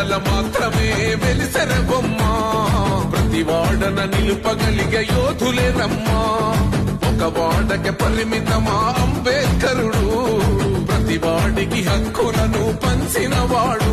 వాడల మాత్రమే వెలిసెర బొమ్మ ప్రతి వాడన నిలుపగలిగే యోధులే రమ్మా ఒక వాడకి పరిమితమా అంబేద్కరుడు ప్రతి వాడికి హక్కులను పంచిన వాడు